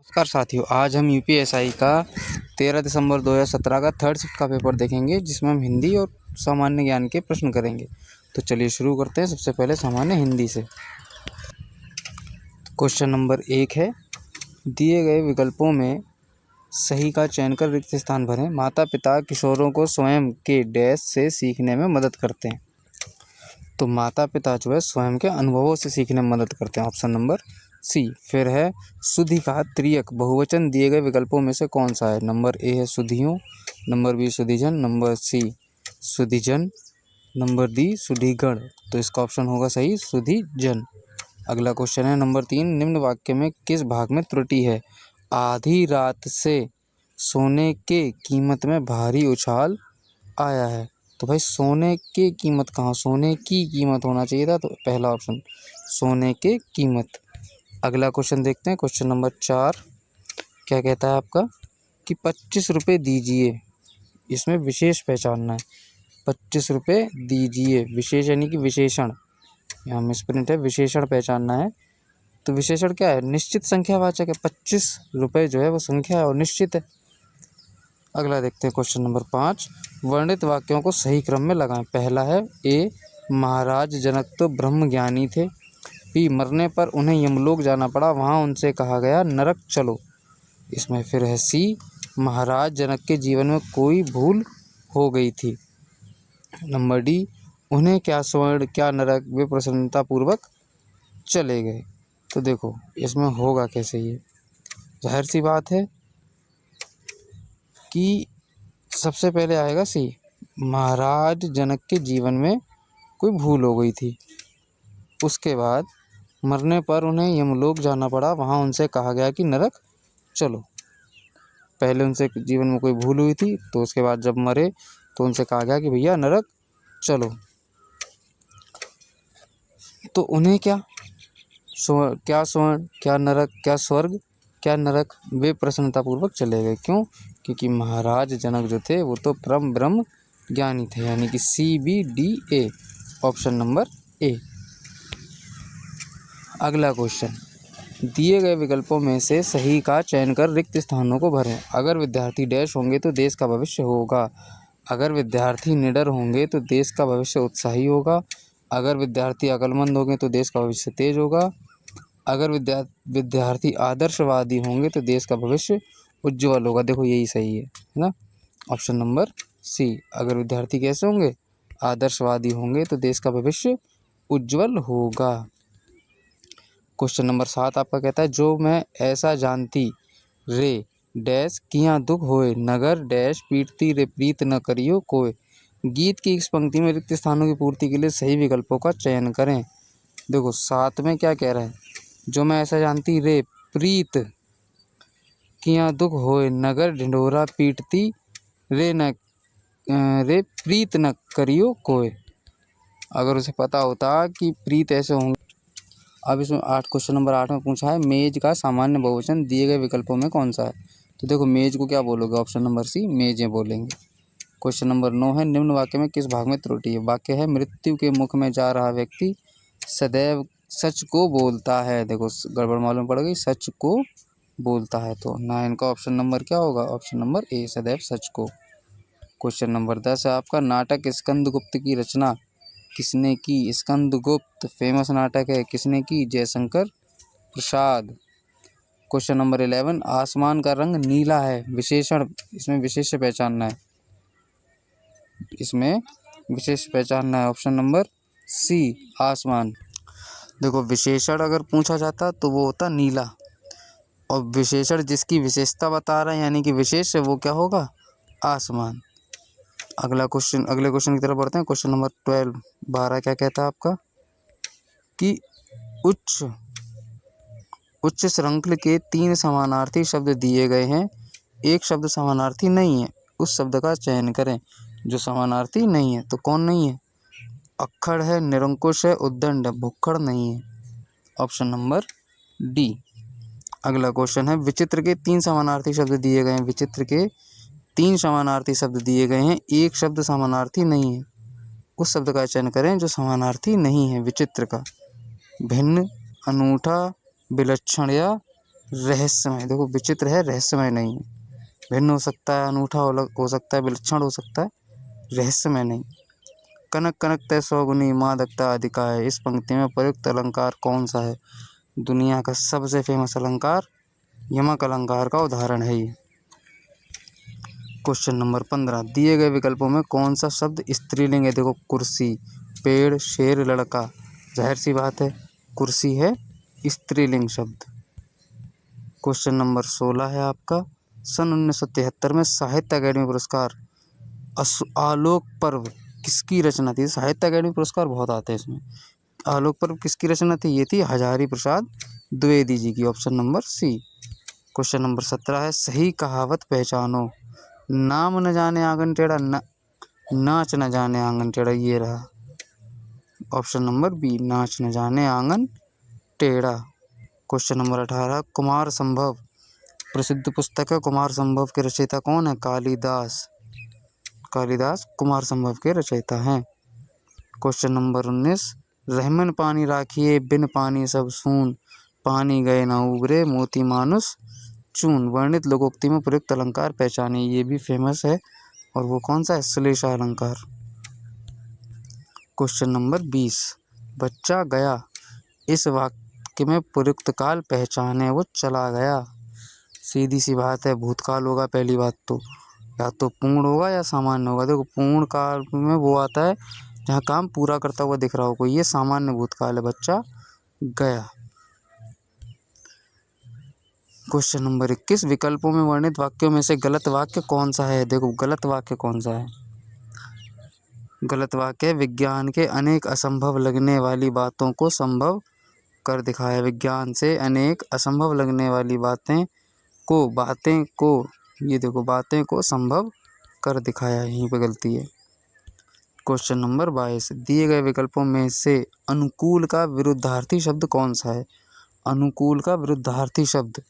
नमस्कार साथियों, आज हम यूपीएसआई का 13 दिसंबर 2017 का थर्ड शिफ्ट का पेपर देखेंगे, जिसमें हम हिंदी और सामान्य ज्ञान के प्रश्न करेंगे। तो चलिए शुरू करते हैं। सबसे पहले सामान्य हिंदी से। क्वेश्चन नंबर 1 है, दिए गए विकल्पों में सही का चयन कर रिक्त स्थान भरें। माता पिता किशोरों को स्वयं के डैश से सीखने में मदद करते हैं। तो माता पिता जो है स्वयं के अनुभवों से सीखने में मदद करते हैं, ऑप्शन नंबर सी। फिर है, सुधि का त्रियक बहुवचन दिए गए विकल्पों में से कौन सा है। नंबर ए है सुधियों, नंबर बी सुधिजन, नंबर सी सुधिजन, नंबर डी सुधिगण। तो इसका ऑप्शन होगा सही सुधिजन। अगला क्वेश्चन है नंबर 3, निम्न वाक्य में किस भाग में त्रुटि है। आधी रात से सोने के कीमत में भारी उछाल आया है। तो भाई सोने की कीमत कहाँ, सोने की कीमत होना चाहिए था, तो पहला ऑप्शन सोने के कीमत। अगला क्वेश्चन देखते हैं, क्वेश्चन नंबर 4 क्या कहता है आपका कि 25 रुपये दीजिए। इसमें विशेष पहचानना है, 25 रुपये दीजिए, विशेष यानी कि विशेषण, यहाँ मिसप्रिंट है, विशेषण पहचानना है। तो विशेषण क्या है, निश्चित संख्यावाचक है। 25 रुपये जो है वो संख्या है और निश्चित है। अगला देखते हैं क्वेश्चन नंबर 5, वर्णित वाक्यों को सही क्रम में लगाएं। पहला है ए, महाराज जनक तो ब्रह्म ज्ञानी थे। बी, मरने पर उन्हें यमलोक जाना पड़ा, वहाँ उनसे कहा गया नरक चलो। इसमें फिर है सी, महाराज जनक के जीवन में कोई भूल हो गई थी। नंबर डी, उन्हें क्या स्वर्ण क्या नरक, वे प्रसन्नतापूर्वक चले गए। तो देखो इसमें होगा कैसे, ये जाहिर सी बात है कि सबसे पहले आएगा सी, महाराज जनक के जीवन में कोई भूल हो गई थी। उसके बाद मरने पर उन्हें यमलोक जाना पड़ा, वहाँ उनसे कहा गया कि नरक चलो। पहले उनसे जीवन में कोई भूल हुई थी, तो उसके बाद जब मरे तो उनसे कहा गया कि भैया नरक चलो। तो उन्हें क्या स्वर्ण क्या नरक, क्या स्वर्ग क्या नरक, वे प्रसन्नतापूर्वक चले गए। क्यों? क्योंकि महाराज जनक जो थे वो तो परम ब्रह्म ज्ञानी थे, यानी कि C B D A, option number A. अगला क्वेश्चन, दिए गए विकल्पों में से सही का चयन कर रिक्त स्थानों को भरें। अगर विद्यार्थी डैश होंगे तो देश का भविष्य होगा। अगर विद्यार्थी निडर होंगे तो देश का भविष्य उत्साही होगा। अगर विद्यार्थी अक्लमंद होंगे तो देश का भविष्य तेज होगा। अगर विद्यार्थी आदर्शवादी होंगे तो देश का भविष्य उज्ज्वल होगा। देखो यही सही है ना, ऑप्शन नंबर सी। अगर विद्यार्थी कैसे होंगे, आदर्शवादी होंगे तो देश का भविष्य उज्ज्वल होगा। क्वेश्चन नंबर 7 आपका कहता है, जो मैं ऐसा जानती रे डैश किया दुख होए, नगर डैश पीटती रे प्रीत न करियो कोय। गीत की इस पंक्ति में रिक्त स्थानों की पूर्ति के लिए सही विकल्पों का चयन करें। देखो 7 में क्या कह रहा है, जो मैं ऐसा जानती रे प्रीत किया दुख होए, नगर ढिंढोरा पीटती रे प्रीत न करियो कोय। अगर उसे पता होता कि प्रीत ऐसे होंगे। अब इसमें क्वेश्चन नंबर 8 में पूछा है, मेज का सामान्य बहुवचन दिए गए विकल्पों में कौन सा है। तो देखो मेज को क्या बोलोगे, ऑप्शन नंबर सी मेजें बोलेंगे। क्वेश्चन नंबर 9 है, निम्न वाक्य में किस भाग में त्रुटि है। वाक्य है, मृत्यु के मुख में जा रहा व्यक्ति सदैव सच को बोलता है। देखो गड़बड़ मालूम पड़ गई, सच को बोलता है। तो 9 का ऑप्शन नंबर क्या होगा, ऑप्शन नंबर ए सदैव सच को। क्वेश्चन नंबर 10 है आपका, नाटक स्कंदगुप्त की रचना किसने की। स्कंदगुप्त फेमस नाटक है, किसने की, जयशंकर प्रसाद। क्वेश्चन नंबर 11, आसमान का रंग नीला है, विशेषण, इसमें विशेष पहचानना है, इसमें विशेष पहचानना है, ऑप्शन नंबर सी आसमान। देखो विशेषण अगर पूछा जाता तो वो होता नीला, और विशेषण जिसकी विशेषता बता रहा है यानी कि विशेष है, वो क्या होगा, आसमान। अगले क्वेश्चन की तरफ बढ़ते हैं। क्वेश्चन नंबर 12 क्या कहता है आपका कि उच्च श्रृंखल के 3 समानार्थी शब्द दिए गए हैं, एक शब्द समानार्थी नहीं है, उस शब्द का चयन करें जो समानार्थी नहीं है। तो कौन नहीं है, अक्खड़ है, निरंकुश है, उद्दंड है, भुक्खड़ नहीं है, ऑप्शन नंबर डी। अगला क्वेश्चन है, विचित्र के 3 समानार्थी शब्द दिए गए हैं, विचित्र के 3 समानार्थी शब्द दिए गए हैं, एक शब्द समानार्थी नहीं है, उस शब्द का चयन करें जो समानार्थी नहीं है विचित्र का। भिन्न, अनूठा, विलक्षण या रहस्यमय, देखो विचित्र है, रहस्यमय नहीं है। भिन्न हो सकता है, अनूठा हो सकता है, विलक्षण हो सकता है, रहस्यमय नहीं। कनक कनक तय सौगुनी मादकता अधिका है, इस पंक्ति में प्रयुक्त अलंकार कौन सा है? दुनिया का सबसे फेमस अलंकार यमक अलंकार का उदाहरण है ये। क्वेश्चन नंबर 15, दिए गए विकल्पों में कौन सा शब्द स्त्रीलिंग है? देखो कुर्सी, पेड़, शेर, लड़का। जाहिर सी बात है कुर्सी है स्त्रीलिंग शब्द। क्वेश्चन नंबर 16 है आपका, सन 1973 में साहित्य अकादमी पुरस्कार आलोक पर्व किसकी रचना थी? साहित्य अकादमी पुरस्कार बहुत आते हैं इसमें। आलोक पर्व किसकी रचना थी? ये थी हजारी प्रसाद द्विवेदी जी की, option number C. Question number 17 है, सही कहावत पहचानो। नाम न जाने आंगन टेढ़ा, नाच न जाने आंगन टेढ़ा, ये रहा ऑप्शन नंबर बी, नाच न जाने आंगन टेढ़ा। क्वेश्चन नंबर 18, कुमार संभव प्रसिद्ध पुस्तक है, कुमार संभव के रचयिता कौन है? कालिदास। कालिदास कुमार संभव के रचयिता हैं। क्वेश्चन नंबर 19, रहमन पानी राखिए बिन पानी सब सून, पानी गए न उबरे मोती मानुस चून। वर्णित लोकोक्ति में प्रयुक्त अलंकार पहचाने। ये भी फेमस है और वो कौन सा है? श्लेषा अलंकार। क्वेश्चन नंबर 20, बच्चा गया इस वाक्य में प्रयुक्त काल पहचाने। वो चला गया, सीधी सी बात है भूतकाल होगा पहली बात तो, या तो पूर्ण होगा या सामान्य होगा। देखो पूर्ण काल में वो आता है जहाँ काम पूरा करता हुआ दिख रहा हो कोई, ये सामान्य भूतकाल है, बच्चा गया। क्वेश्चन नंबर 21, विकल्पों में वर्णित वाक्यों में से गलत वाक्य कौन सा है? देखो गलत वाक्य कौन सा है? गलत वाक्य, विज्ञान के अनेक असंभव लगने वाली बातों को संभव कर दिखाया। विज्ञान से अनेक असंभव लगने वाली बातें को ये देखो बातें को संभव कर दिखाया, यहीं पे गलती है। क्वेश्चन नंबर 22, दिए गए विकल्पों में से अनुकूल का विरुद्धार्थी शब्द कौन सा है? अनुकूल का विरुद्धार्थी शब्द,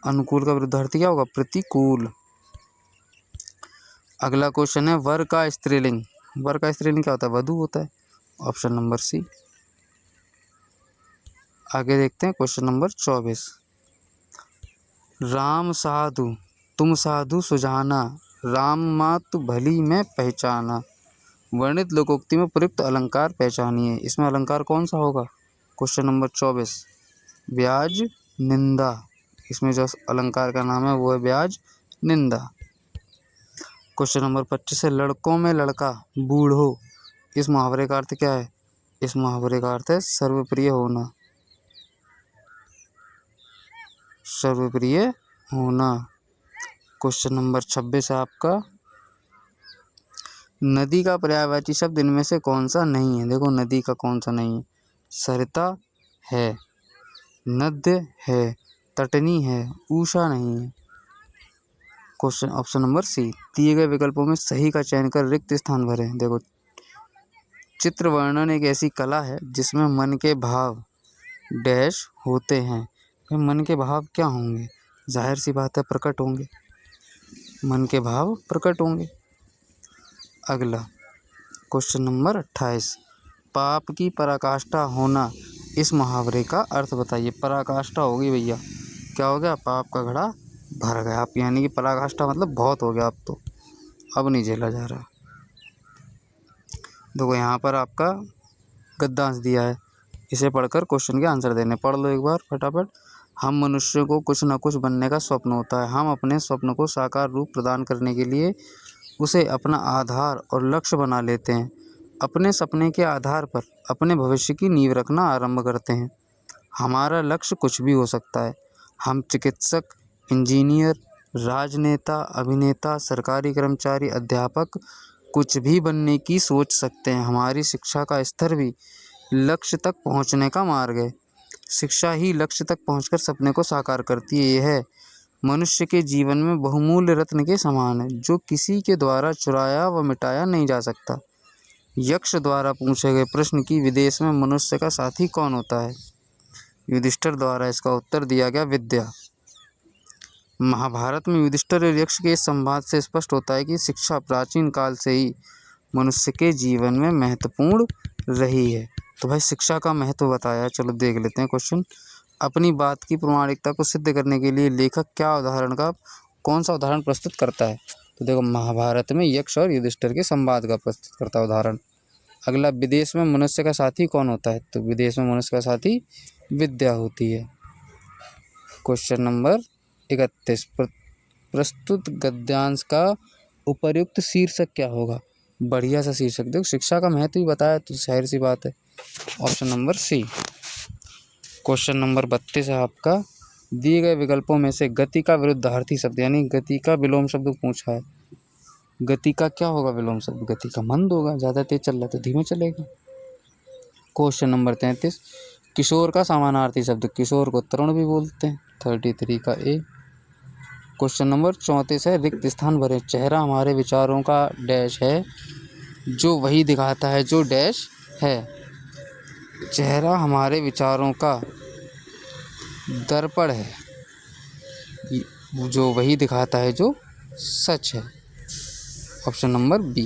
अनुकूल का विरुद्धार्थी क्या होगा? प्रतिकूल। अगला क्वेश्चन है, वर का स्त्रीलिंग। वर का स्त्रीलिंग क्या होता है? वधू होता है, ऑप्शन नंबर सी। आगे देखते हैं क्वेश्चन नंबर 24, राम साधु तुम साधु सुजाना, राम मातु भली में पहचाना। वर्णित लोकोक्ति में प्रयुक्त अलंकार पहचानिए। इसमें अलंकार कौन सा होगा? क्वेश्चन नंबर 24, ब्याज निंदा। इसमें जो अलंकार का नाम है वो है ब्याज निंदा। क्वेश्चन नंबर 25 है, लड़कों में लड़का बूढ़ो। इस मुहावरे का अर्थ क्या है? इस मुहावरे का अर्थ है सर्वप्रिय होना, सर्वप्रिय होना। क्वेश्चन नंबर 26 है आपका, नदी का पर्यायवाची शब्द इनमें से कौन सा नहीं है? देखो नदी का कौन सा नहीं है? सरिता है, नद्य है, तटनी है, उषा नहीं है। Question option number C. दिए गए विकल्पों में सही का चयन कर रिक्त स्थान भरें। देखो चित्र वर्णन एक ऐसी कला है जिसमें मन के भाव डैश होते हैं। फिर मन के भाव क्या होंगे? जाहिर सी बात है प्रकट होंगे, मन के भाव प्रकट होंगे। अगला क्वेश्चन नंबर 28, पाप की पराकाष्ठा होना। इस मुहावरे का अर्थ बताइए। पराकाष्ठा होगी भैया, क्या हो गया? पाप का घड़ा भर गया। आप यानी कि पराकाष्ठा मतलब बहुत हो गया, अब नहीं झेला जा रहा। देखो यहाँ पर आपका गद्यांश दिया है, इसे पढ़कर क्वेश्चन के आंसर देने। पढ़ लो एक बार फटाफट। हम मनुष्य को कुछ न कुछ बनने का स्वप्न होता है। हम अपने स्वप्न को साकार रूप प्रदान करने के लिए उसे अपना आधार और लक्ष्य बना लेते हैं। अपने सपने के आधार पर अपने भविष्य की नींव रखना आरंभ करते हैं। हमारा लक्ष्य कुछ भी हो सकता है। हम चिकित्सक, इंजीनियर, राजनेता, अभिनेता, सरकारी कर्मचारी, अध्यापक कुछ भी बनने की सोच सकते हैं। हमारी शिक्षा का स्तर भी लक्ष्य तक पहुंचने का मार्ग है। शिक्षा ही लक्ष्य तक पहुंचकर सपने को साकार करती है। यह मनुष्य के जीवन में बहुमूल्य रत्न के समान है, जो किसी के द्वारा चुराया व मिटाया नहीं जा सकता। यक्ष द्वारा पूछे गए प्रश्न की विदेश में मनुष्य का साथी कौन होता है? युधिष्ठिर द्वारा इसका उत्तर दिया गया विद्या। महाभारत में युधिष्ठिर और यक्ष के इस संवाद से स्पष्ट होता है कि शिक्षा प्राचीन काल से ही मनुष्य के जीवन में महत्वपूर्ण रही है। तो भाई शिक्षा का महत्व बताया, चलो देख लेते हैं क्वेश्चन। अपनी बात की प्रामाणिकता को सिद्ध करने के लिए लेखक कौन सा उदाहरण प्रस्तुत करता है? तो देखो, महाभारत में यक्ष और युधिष्ठिर के संवाद का प्रस्तुत करता है उदाहरण। अगला, विदेश में मनुष्य का साथी कौन होता है? तो विदेश में मनुष्य का साथी विद्या होती है। क्वेश्चन नंबर 31, प्रस्तुत गद्यांश का उपर्युक्त शीर्षक क्या होगा? बढ़िया सा शीर्षक, देखो शिक्षा का महत्व ही बताया तो जाहिर सी बात है, option number C. Question number 32 है आपका, दिए गए विकल्पों में से गति का विरुद्धार्थी शब्द, यानी गति का विलोम शब्द पूछा है। गति का क्या होगा विलोम शब्द? गति का मंद होगा, ज़्यादा तेज चल रहा है तो धीमे चलेगा। क्वेश्चन नंबर 33, किशोर का समानार्थी शब्द, किशोर को तरुण भी बोलते हैं, 33 का ए। क्वेश्चन नंबर 34 है, रिक्त स्थान भरें। चेहरा हमारे विचारों का डैश है जो वही दिखाता है जो डैश है। चेहरा हमारे विचारों का दर्पण है जो वही दिखाता है जो सच है, option number B.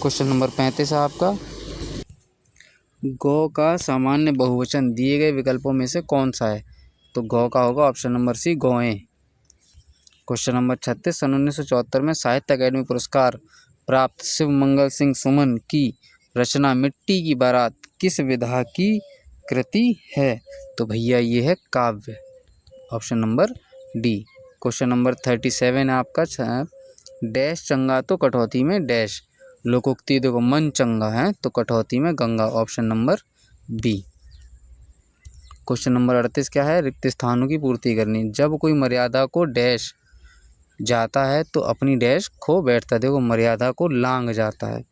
Question number 35 है आपका, गौ का सामान्य बहुवचन दिए गए विकल्पों में से कौन सा है? तो गौ का होगा ऑप्शन नंबर सी, गौएं। क्वेश्चन नंबर 36, सन 1974 में साहित्य अकादमी पुरस्कार प्राप्त शिव मंगल सिंह सुमन की रचना मिट्टी की बारात किस विधा की कृति है? तो भैया ये है काव्य, option number D. Question number 37 है आपका, डैश चंगा तो कटौती में डैश। लोकोक्ति देखो, मन चंगा है तो कटौती में Ganga, option number B. Question number 38 क्या है? रिक्त स्थानों की पूर्ति करनी। जब कोई मर्यादा को डैश जाता है तो अपनी डैश खो बैठता है। देखो, मर्यादा को लांग जाता है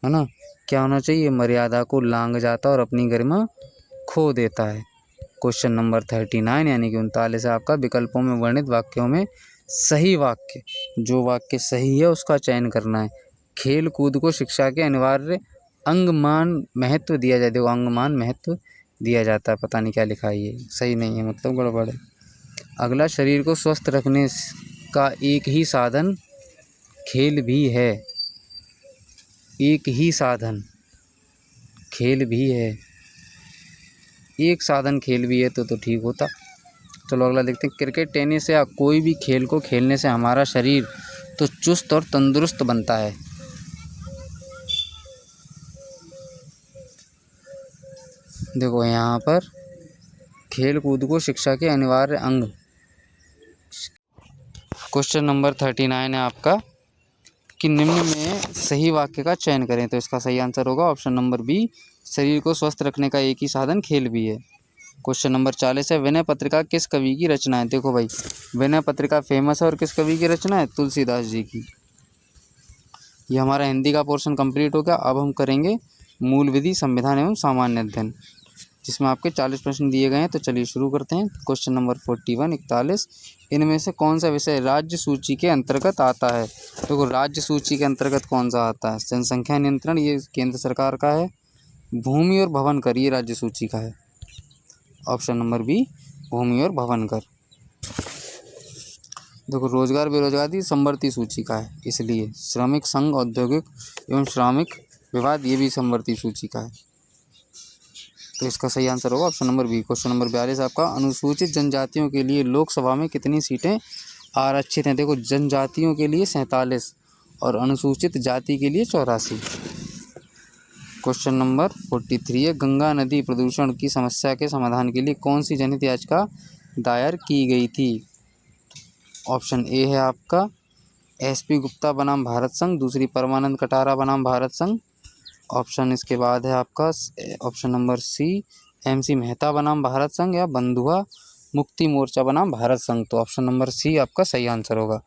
ना, क्या होना चाहिए? मर्यादा को लांग जाता और अपनी गरिमा खो देता है। क्वेश्चन नंबर 39 यानी कि 39 है आपका, विकल्पों में वर्णित वाक्यों में सही वाक्य, जो वाक्य सही है उसका चयन करना है। खेल कूद को शिक्षा के अनिवार्य अंगमान महत्व दिया जाए। देखो, अंगमान महत्व दिया जाता है, पता नहीं क्या लिखा है, ये सही नहीं है, मतलब गड़बड़ है। अगला, शरीर को स्वस्थ रखने का एक ही साधन खेल भी है। एक ही साधन खेल भी है, एक साधन खेल भी है तो ठीक होता। चलो अगला देखते हैं, क्रिकेट, टेनिस या कोई भी खेल को खेलने से हमारा शरीर तो चुस्त और तंदुरुस्त बनता है। देखो यहाँ पर खेल कूद को शिक्षा के अनिवार्य अंग। क्वेश्चन नंबर 39 है आपका, कि निम्न में सही वाक्य का चयन करें। तो इसका सही आंसर होगा ऑप्शन नंबर बी, शरीर को स्वस्थ रखने का एक ही साधन खेल भी है। क्वेश्चन नंबर 40 है, विनय पत्रिका किस कवि की रचना है? देखो भाई, विनय पत्रिका फेमस है और किस कवि की रचना है? तुलसीदास जी की। ये हमारा हिंदी का पोर्शन कंप्लीट हो गया। अब हम करेंगे मूल विधि, संविधान एवं सामान्य अध्ययन, जिसमें आपके 40 प्रश्न दिए गए हैं। तो चलिए शुरू करते हैं। क्वेश्चन नंबर 41, 41, इनमें से कौन सा विषय राज्य सूची के अंतर्गत आता है? देखो, राज्य सूची के अंतर्गत कौन सा आता है? जनसंख्या नियंत्रण, ये केंद्र सरकार का है। भूमि और भवन कर, ये राज्य सूची का है, ऑप्शन नंबर बी, भूमि और भवन कर। देखो, रोजगार बेरोजगारी समवर्ती सूची का है, इसलिए श्रमिक संघ, औद्योगिक एवं श्रमिक विवाद, ये भी समवर्ती सूची का है, तो इसका सही आंसर होगा option number B. Question number 42 आपका, अनुसूचित जनजातियों के लिए लोकसभा में कितनी सीटें आरक्षित हैं? देखो, जनजातियों के लिए 47 और अनुसूचित जाति के लिए 84। क्वेश्चन नंबर 43 है, गंगा नदी प्रदूषण की समस्या के समाधान के लिए कौन सी जनहित याचिका दायर की गई थी? ऑप्शन ए है आपका एसपी गुप्ता बनाम भारत संघ, दूसरी परमानंद कटारा बनाम भारत संघ। ऑप्शन इसके बाद है आपका option number C, MC Mehta बनाम भारत संघ, या बंधुआ मुक्ति मोर्चा बनाम भारत संघ। तो ऑप्शन नंबर सी आपका सही आंसर होगा,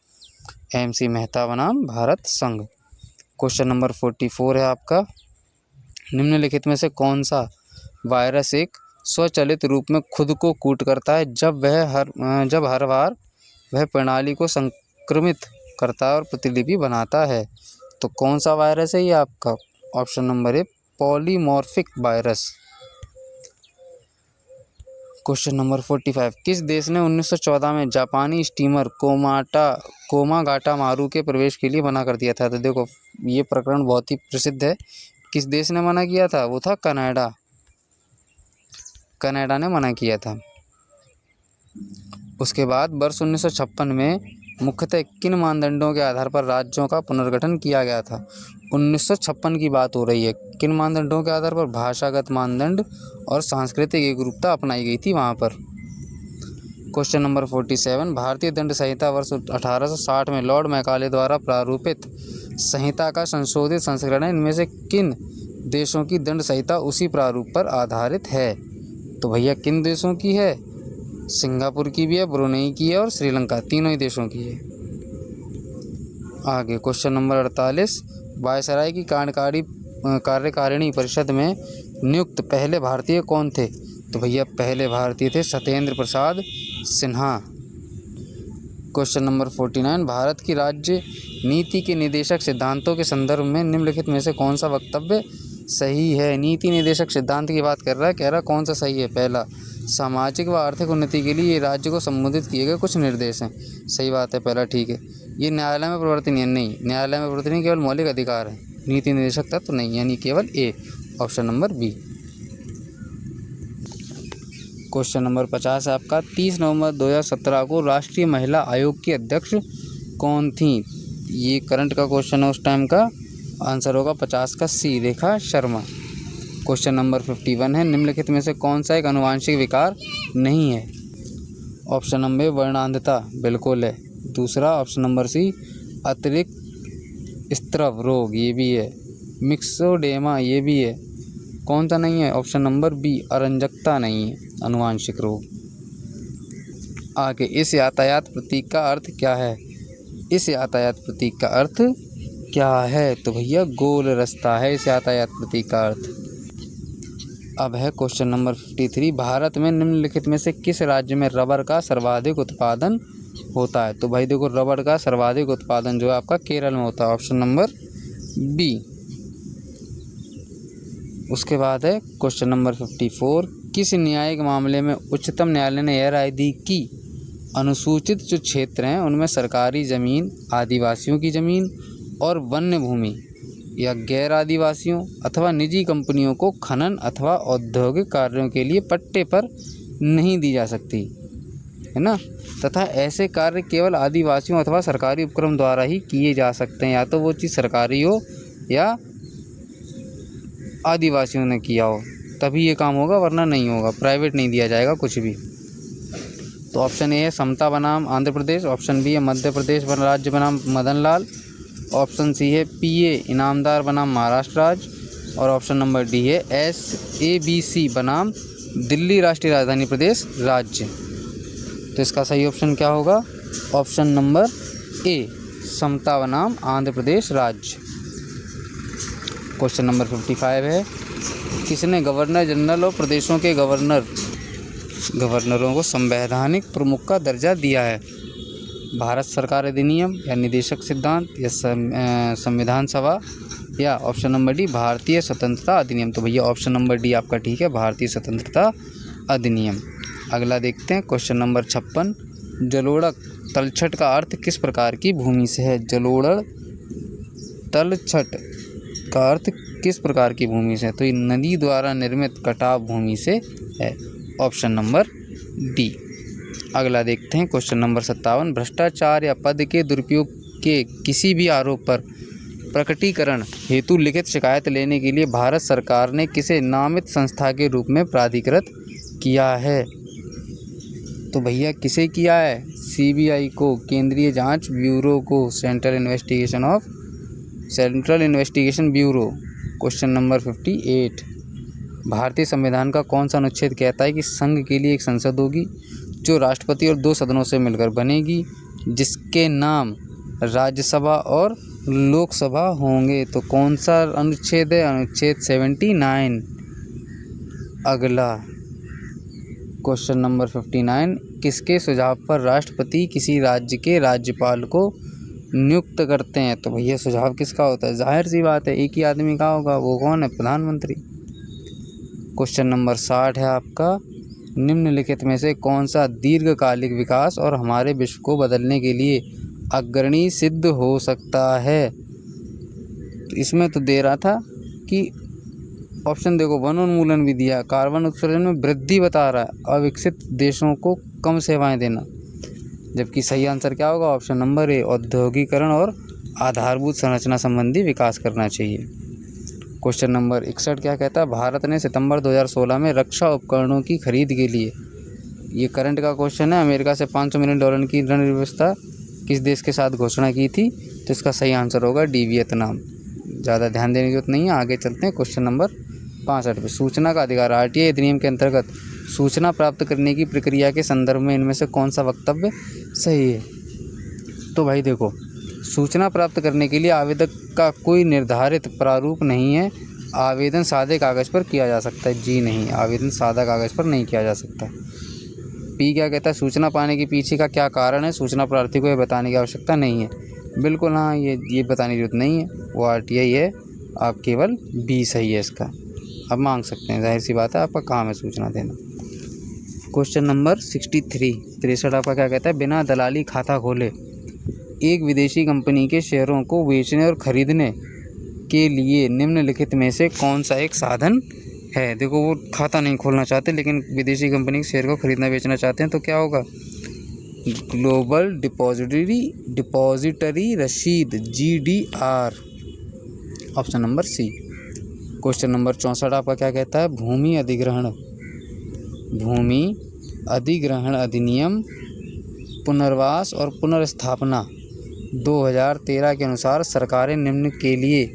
एमसी मेहता बनाम भारत संघ। क्वेश्चन नंबर 44 है आपका, निम्नलिखित में से कौन सा वायरस एक स्वचालित रूप में खुद को कूट करता है जब हर बार वह प्रणाली को संक्रमित करता है और प्रतिलिपि बनाता है? तो कौन सा वायरस है ये आपका? ऑप्शन नंबर ए, पॉलीमॉर्फिक वायरस। क्वेश्चन नंबर 45, किस देश ने 1914 में जापानी स्टीमर कोमागाटा मारू के प्रवेश के लिए मना कर दिया था? तो देखो, ये प्रकरण बहुत ही प्रसिद्ध है। किस देश ने मना किया था? वो था कनाडा। कनाडा ने मना किया था। उसके बाद वर्ष 1956 में मुख्यतः किन मानदंडों के आधार पर राज्यों का पुनर्गठन किया गया था? 1956 की बात हो रही है। किन मानदंडों के आधार पर? भाषागत मानदंड और सांस्कृतिक एकरूपता अपनाई गई थी वहाँ पर। क्वेश्चन नंबर 47, भारतीय दंड संहिता वर्ष 1860 में लॉर्ड मैकाले द्वारा प्रारूपित संहिता का संशोधित संस्करण है। इनमें से किन देशों की दंड संहिता उसी प्रारूप पर आधारित है? तो भैया किन देशों की है? सिंगापुर की भी है, ब्रुनेई की है और श्रीलंका, तीनों ही देशों की है। आगे क्वेश्चन नंबर 48, वायसराय की कार्यकारिणी परिषद में नियुक्त पहले भारतीय कौन थे? तो भैया पहले भारतीय थे सत्येंद्र प्रसाद सिन्हा। क्वेश्चन नंबर 49, भारत की राज्य नीति के निदेशक सिद्धांतों के संदर्भ में निम्नलिखित में से कौन सा वक्तव्य सही है? नीति निदेशक सिद्धांत की बात कर रहा है, कह रहा कौन सा सही है? पहला, सामाजिक व आर्थिक उन्नति के लिए राज्य को संबोधित किए गए कुछ निर्देश हैं। सही बात है, पहला ठीक है। ये न्यायालय में प्रवर्तनीय नहीं, न्यायालय में प्रवर्तनीय केवल मौलिक अधिकार है, नीति निदेशक तत्व नहीं, यानी केवल A, option number B. Question number 50 है आपका, 30 नवंबर 2017 को राष्ट्रीय महिला आयोग की अध्यक्ष कौन थी? ये करंट का क्वेश्चन है उस टाइम का। आंसर होगा 50 का सी, रेखा शर्मा। क्वेश्चन नंबर 51 है, निम्नलिखित में से कौन सा एक अनुवांशिक विकार नहीं है? ऑप्शन नंबर वर्णांधता, बिल्कुल है। दूसरा ऑप्शन नंबर सी, अतिरिक्त स्त्रव रोग, ये भी है। मिक्सोडेमा, ये भी है। कौन सा नहीं है? ऑप्शन नंबर बी, अरंजकता नहीं है, अनुवांशिक रोग। आगे, इस यातायात प्रतीक का अर्थ क्या है? इस यातायात प्रतीक का अर्थ क्या है? तो भैया गोल रास्ता है इस यातायात प्रतीक का अर्थ। अब है क्वेश्चन नंबर 53, भारत में निम्नलिखित में से किस राज्य में रबर का सर्वाधिक उत्पादन होता है? तो भाई देखो, रबर का सर्वाधिक उत्पादन जो है आपका केरल में होता है, ऑप्शन नंबर बी। उसके बाद है क्वेश्चन नंबर 54, किस न्यायिक मामले में उच्चतम न्यायालय ने यह राय दी कि अनुसूचित जो क्षेत्र हैं उनमें सरकारी ज़मीन, आदिवासियों की ज़मीन और वन्य भूमि या गैर आदिवासियों अथवा निजी कंपनियों को खनन अथवा औद्योगिक कार्यों के लिए पट्टे पर नहीं दी जा सकती है ना, तथा ऐसे कार्य केवल आदिवासियों अथवा सरकारी उपक्रम द्वारा ही किए जा सकते हैं, या तो वो चीज़ सरकारी हो या आदिवासियों ने किया हो तभी ये काम होगा, वरना नहीं होगा, प्राइवेट नहीं दिया जाएगा कुछ भी। तो ऑप्शन ए है समता बनाम आंध्र प्रदेश, ऑप्शन बी है मध्य प्रदेश राज्य बनाम मदन लाल, ऑप्शन सी है पीए इनामदार बनाम महाराष्ट्र राज्य और ऑप्शन नंबर डी है SABC बनाम दिल्ली राष्ट्रीय राजधानी प्रदेश राज्य। तो इसका सही ऑप्शन क्या होगा? ऑप्शन नंबर ए, समता बनाम आंध्र प्रदेश राज्य। क्वेश्चन नंबर 55 है, किसने गवर्नर जनरल और प्रदेशों के गवर्नरों को संवैधानिक प्रमुख का दर्जा दिया है? भारत सरकार अधिनियम या निदेशक सिद्धांत या संविधान सभा या ऑप्शन नंबर डी भारतीय स्वतंत्रता अधिनियम। तो भैया ऑप्शन नंबर डी आपका ठीक है, भारतीय स्वतंत्रता अधिनियम। अगला देखते हैं क्वेश्चन नंबर 56, जलोढ़ तलछट का अर्थ किस प्रकार की भूमि से है? जलोढ़ तलछट का अर्थ किस प्रकार की भूमि से है? तो ये नदी द्वारा निर्मित कटाव भूमि से है, ऑप्शन नंबर डी। अगला देखते हैं क्वेश्चन नंबर 57, भ्रष्टाचार या पद के दुरुपयोग के किसी भी आरोप पर प्रकटीकरण हेतु लिखित शिकायत लेने के लिए भारत सरकार ने किसे नामित संस्था के रूप में प्राधिकृत किया है? तो भैया किसे किया है? CBI को, केंद्रीय जांच ब्यूरो को, central investigation bureau. Question number 58, भारतीय संविधान का कौन सा अनुच्छेद कहता है कि संघ के लिए एक संसद होगी जो राष्ट्रपति और 2 सदनों से मिलकर बनेगी, जिसके नाम राज्यसभा और लोकसभा होंगे? तो कौन सा अनुच्छेद है? अनुच्छेद 79। अगला क्वेश्चन नंबर 59, किसके सुझाव पर राष्ट्रपति किसी राज्य के राज्यपाल को नियुक्त करते हैं? तो भैया सुझाव किसका होता है? जाहिर सी बात है, एक ही आदमी का होगा, वो कौन है? प्रधानमंत्री। क्वेश्चन नंबर 60 है आपका, निम्नलिखित में से कौन सा दीर्घकालिक विकास और हमारे विश्व को बदलने के लिए अग्रणी सिद्ध हो सकता है? तो इसमें तो दे रहा था कि ऑप्शन देखो, वनोन्मूलन भी दिया, कार्बन उत्सर्जन में वृद्धि बता रहा है, अविकसित देशों को कम सेवाएं देना। जबकि सही आंसर क्या होगा? ऑप्शन नंबर ए, औद्योगिकरण और आधारभूत संरचना संबंधी विकास करना चाहिए। क्वेश्चन नंबर 61 क्या कहता है? भारत ने सितंबर 2016 में रक्षा उपकरणों की खरीद के लिए, ये करंट का क्वेश्चन है, अमेरिका से $500 मिलियन की ऋण व्यवस्था किस देश के साथ घोषणा की थी? तो इसका सही आंसर होगा डी, वियतनाम। ज़्यादा ध्यान देने की जरूरत नहीं है। आगे चलते हैं क्वेश्चन नंबर 65 पे। सूचना का अधिकार, आरटीआई अधिनियम के अंतर्गत सूचना प्राप्त करने की प्रक्रिया के संदर्भ में इनमें से कौन सा वक्तव्य सही है? तो भाई देखो, सूचना प्राप्त करने के लिए आवेदक का कोई निर्धारित प्रारूप नहीं है। आवेदन सादे कागज़ पर किया जा सकता है। जी नहीं, आवेदन सादा कागज़ पर नहीं किया जा सकता। पी क्या कहता है? सूचना पाने के पीछे का क्या कारण है? सूचना प्रार्थी को यह बताने की आवश्यकता नहीं है। बिल्कुल हाँ, ये बताने की जरूरत नहीं है, वो आरटीआई है। आप केवल बी सही है इसका। अब मांग सकते हैं, जाहिर सी बात है, आपका काम है सूचना देना। क्वेश्चन नंबर 63 आपका क्या कहता है? बिना दलाली खाता खोले एक विदेशी कंपनी के शेयरों को बेचने और खरीदने के लिए निम्नलिखित में से कौन सा एक साधन है? देखो, वो खाता नहीं खोलना चाहते लेकिन विदेशी कंपनी के शेयर को खरीदना बेचना चाहते हैं, तो क्या होगा? ग्लोबल डिपॉजिटरी रसीद, GDR, option number C. Question number 64 आपका क्या कहता है? भूमि अधिग्रहण अधिनियम पुनर्वास और पुनर्स्थापना 2013 के अनुसार सरकारें निम्न के लिए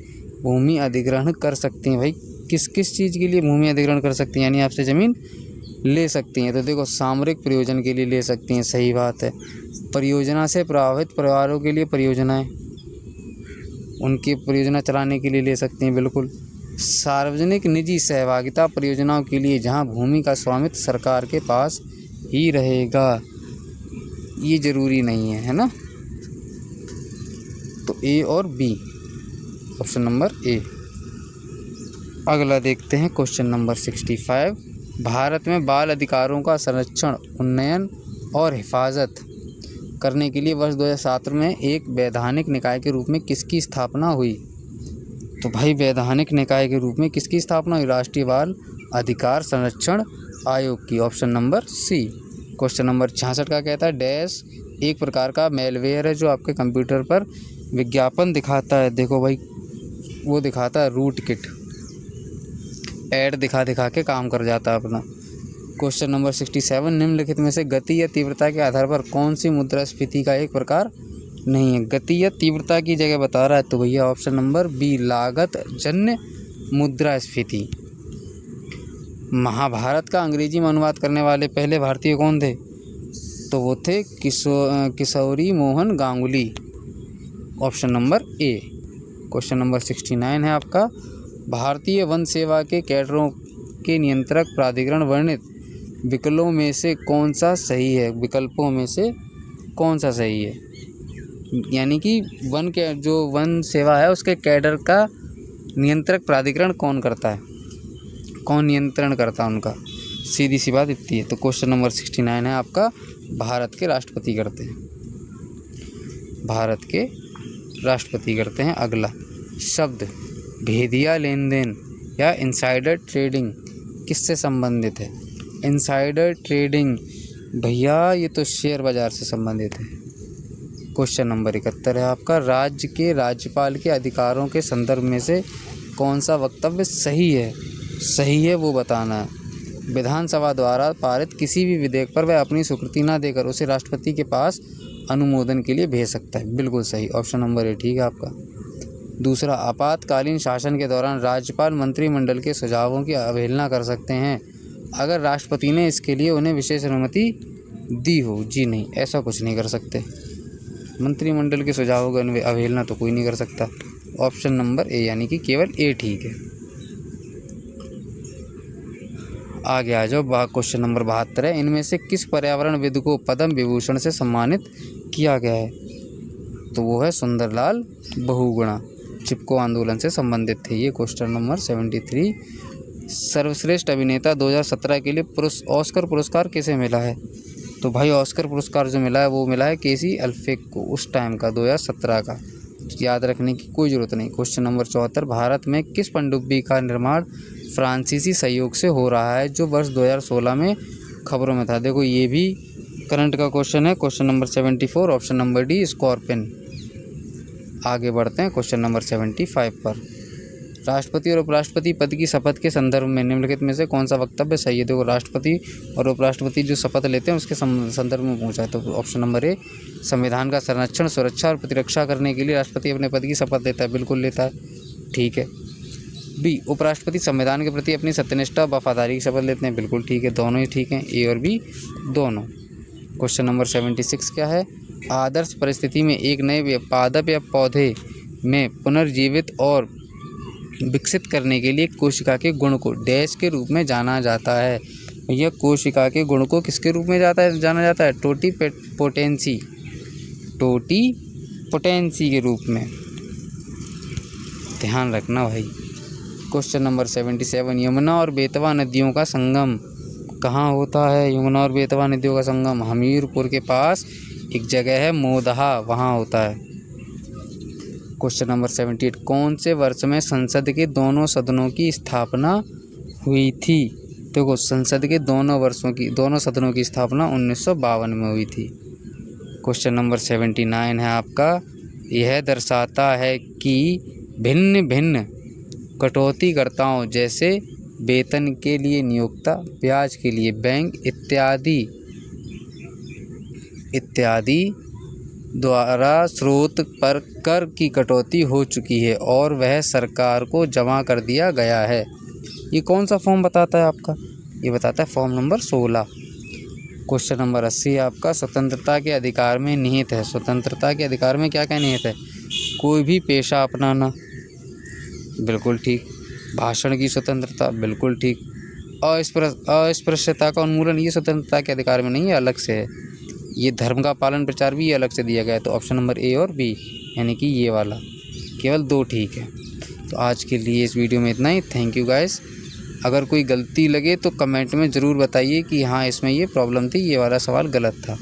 भूमि अधिग्रहण कर सकती हैं। भाई किस किस चीज़ के लिए भूमि अधिग्रहण कर सकती हैं? यानी आपसे ज़मीन ले सकती हैं। तो देखो, सामरिक प्रयोजन के लिए ले सकती हैं, सही बात है। परियोजना से प्रभावित परिवारों के लिए परियोजनाएं, उनकी परियोजना चलाने के लिए ले सकती हैं, बिल्कुल। सार्वजनिक निजी सहभागिता परियोजनाओं के लिए, जहां भूमि का स्वामित्व सरकार के पास ही रहेगा, ये ज़रूरी नहीं है, है ना। तो ए और बी, ऑप्शन नंबर ए। अगला देखते हैं क्वेश्चन नंबर 65। भारत में बाल अधिकारों का संरक्षण, उन्नयन और हिफाजत करने के लिए वर्ष 2007 में एक वैधानिक निकाय के रूप में किसकी स्थापना हुई? तो भाई वैधानिक निकाय के रूप में किसकी स्थापना हुई? राष्ट्रीय बाल अधिकार संरक्षण आयोग की, option number C. Question number 66 का कहता है? डैश एक प्रकार का मेलवेयर है जो आपके कंप्यूटर पर विज्ञापन दिखाता है। देखो भाई, वो दिखाता है रूट किट, ऐड दिखा के काम कर जाता है अपना। क्वेश्चन नंबर 67, निम्नलिखित में से गति या तीव्रता के आधार पर कौन सी मुद्रास्फीति का एक प्रकार नहीं है? गति या तीव्रता की जगह बता रहा है, तो भैया ऑप्शन नंबर बी, लागत जन्य मुद्रास्फीति। महाभारत का अंग्रेजी में अनुवाद करने वाले पहले भारतीय कौन थे? तो वो थे Kishori Mohan Ganguly, option number A. Question number 69 है आपका, भारतीय वन सेवा के कैडरों के नियंत्रक प्राधिकरण वर्णित विकल्पों में से कौन सा सही है? विकल्पों में से कौन सा सही है? यानी कि जो वन सेवा है उसके कैडर का नियंत्रक प्राधिकरण कौन करता है, कौन नियंत्रण करता है उनका? सीधी सी बात इतनी है। तो क्वेश्चन नंबर 69 है आपका, भारत के राष्ट्रपति करते हैं, भारत के राष्ट्रपति करते हैं। अगला शब्द भेदिया लेन देन या इनसाइडर ट्रेडिंग किससे संबंधित है? इनसाइडर ट्रेडिंग भैया ये तो शेयर बाज़ार से संबंधित है। क्वेश्चन नंबर 71 है आपका, राज्य के राज्यपाल के अधिकारों के संदर्भ में से कौन सा वक्तव्य सही है? सही है वो बताना है। विधानसभा द्वारा पारित किसी भी विधेयक पर वह अपनी स्वीकृति न देकर उसे राष्ट्रपति के पास अनुमोदन के लिए भेज सकता है, बिल्कुल सही, ऑप्शन नंबर ए ठीक है आपका। दूसरा, आपातकालीन शासन के दौरान राज्यपाल मंत्रिमंडल के सुझावों की अवहेलना कर सकते हैं अगर राष्ट्रपति ने इसके लिए उन्हें विशेष अनुमति दी हो। जी नहीं, ऐसा कुछ नहीं कर सकते, मंत्रिमंडल के सुझावों की अवहेलना तो कोई नहीं कर सकता, ऑप्शन नंबर ए यानी कि केवल ए ठीक है। आगे आ जाओ, क्वेश्चन नंबर 72 है, इनमें से किस पर्यावरणविद को पद्म विभूषण से सम्मानित किया गया है? तो वो है सुंदरलाल बहुगुणा, चिपको आंदोलन से संबंधित थे ये। क्वेश्चन नंबर 73, सर्वश्रेष्ठ अभिनेता 2017 के लिए ऑस्कर पुरस्कार किसे मिला है? तो भाई ऑस्कर पुरस्कार जो मिला है वो मिला है केसी अल्फेक को, उस टाइम का 2017 का। याद रखने की कोई ज़रूरत नहीं। क्वेश्चन नंबर 74, भारत में किस पनडुब्बी का निर्माण फ्रांसीसी सहयोग से हो रहा है, जो वर्ष 2016 में खबरों में था। देखो ये भी करंट का क्वेश्चन है। Question number 74, option number D Scorpene. आगे बढ़ते हैं क्वेश्चन नंबर 75 पर। राष्ट्रपति और उपराष्ट्रपति पद की शपथ के संदर्भ में निम्नलिखित में से कौन सा वक्तव्य सही है। देखो राष्ट्रपति और उपराष्ट्रपति जो शपथ लेते हैं उसके संदर्भ में पूछा है। तो ऑप्शन नंबर ए, संविधान का संरक्षण, सुरक्षा और प्रतिरक्षा करने के लिए राष्ट्रपति अपने पद की शपथ लेता है। बिल्कुल लेता है, ठीक है। बी, उपराष्ट्रपति संविधान के प्रति अपनी सत्यनिष्ठा वफादारी की शपथ लेते हैं। बिल्कुल ठीक है, दोनों ही ठीक हैं, ए और बी दोनों। क्वेश्चन नंबर 76 क्या है। आदर्श परिस्थिति में एक नए पादप या पौधे में पुनर्जीवित और विकसित करने के लिए कोशिका के गुण को डैश के रूप में जाना जाता है। यह कोशिका के गुण को किसके रूप में जाना जाता है। टोटिपोटेंसी के रूप में, ध्यान रखना भाई। क्वेश्चन नंबर 77, यमुना और बेतवा नदियों का संगम कहाँ होता है। यमुना और बेतवा नदियों का संगम हमीरपुर के पास एक जगह है मोदहा, वहाँ होता है। क्वेश्चन नंबर 78, कौन से वर्ष में संसद के दोनों सदनों की स्थापना हुई थी। देखो संसद के दोनों सदनों की स्थापना 1952 में हुई थी। क्वेश्चन नंबर 79 है आपका। यह दर्शाता है कि भिन्न भिन्न कटौतीकर्ताओं जैसे वेतन के लिए नियोक्ता, ब्याज के लिए बैंक इत्यादि द्वारा स्रोत पर कर की कटौती हो चुकी है और वह सरकार को जमा कर दिया गया है। ये कौन सा फॉर्म बताता है आपका। ये बताता है फॉर्म नंबर 16। क्वेश्चन नंबर 80 आपका। स्वतंत्रता के अधिकार में निहित है। स्वतंत्रता के अधिकार में क्या क्या निहित है। कोई भी पेशा अपनाना, बिल्कुल ठीक। भाषण की स्वतंत्रता, बिल्कुल ठीक। अस्पृश्यता का उन्मूलन, ये स्वतंत्रता के अधिकार में नहीं है, अलग से है। ये धर्म का पालन प्रचार भी अलग से दिया गया है। तो ऑप्शन नंबर ए और बी, यानी कि ये वाला, केवल दो ठीक है। तो आज के लिए इस वीडियो में इतना ही। Thank you guys. अगर कोई गलती लगे तो कमेंट में ज़रूर बताइए कि हाँ इसमें ये प्रॉब्लम थी, ये वाला सवाल गलत था।